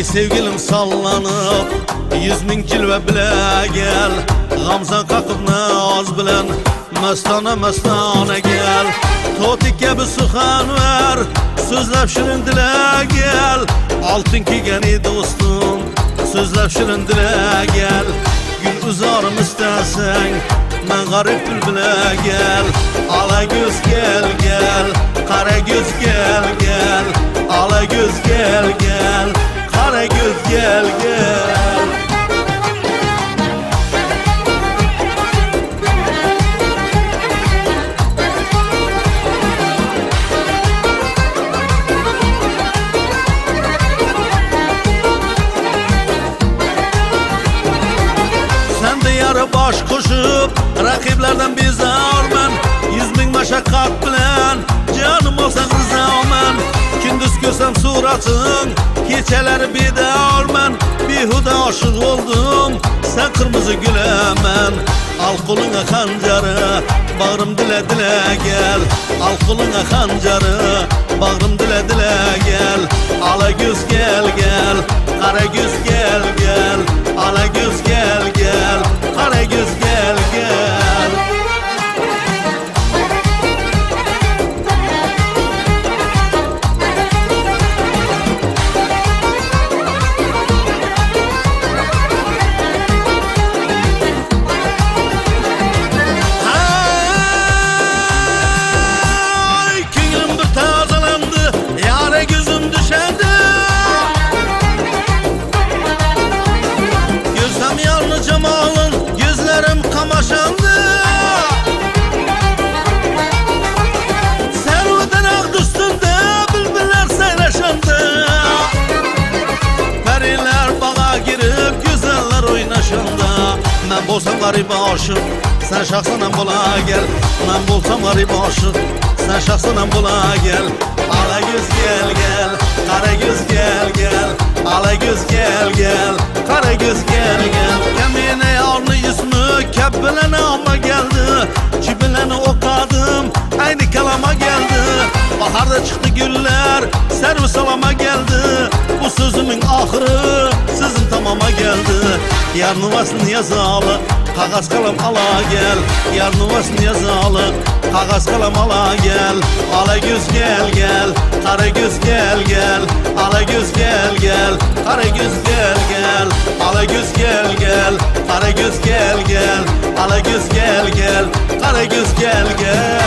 Ey sevgilim sallanıp 100.000 kilve bile gel. Gamza kakıp naz bilen mestane mestane gel. Totik gibi sıkan ver, sözlep şirin dile gel. Altın kiygeni dostum, sözlep şirin dile gel. Gül uzarım istesen, ben garip bülbüle gel. Ala göz gel gel, kara göz gel gel. Ala göz gel gel, kara göz gel gel. Sen de yarı baş koşup rakiplerden bizar ben. 100.000 meşakkat bilen canım olsan rızamen. Gündüz görsem suratın, geceleri bir de almen. Bihuda aşık oldum, sen kırmızı gülemen. Al koluna kancarı, bağrım dile dile gel. Al koluna kancarı, bağrım dile dile gel. Ala göz gel gel, kara göz gel gel. Ala göz gel gel, kara göz gel gel. Ben bolsam garip aşık, sen şahsına bola gel. Ben bolsam garip aşık, sen şahsına bola gel. Ala göz gel gel, kara göz gel gel. Ala göz gel gel, kara göz gel gel. Kemine yarlı ismi kebbilene ama geldi. Çibilene okadım, aynı kalama geldi. Baharda çıktı güller, servis salama geldi. Bu sözümün ahırı sizin tamama geldi. Yarın vasın yazalı, kağız kalem ala gel. Yarın vasın yazalı, kağız kalem ala gel. Ala göz gel gel, kara göz gel gel. Ala göz gel gel, kara göz gel gel. Ala göz gel gel, kara göz gel gel. Ala göz gel gel, kara göz gel gel.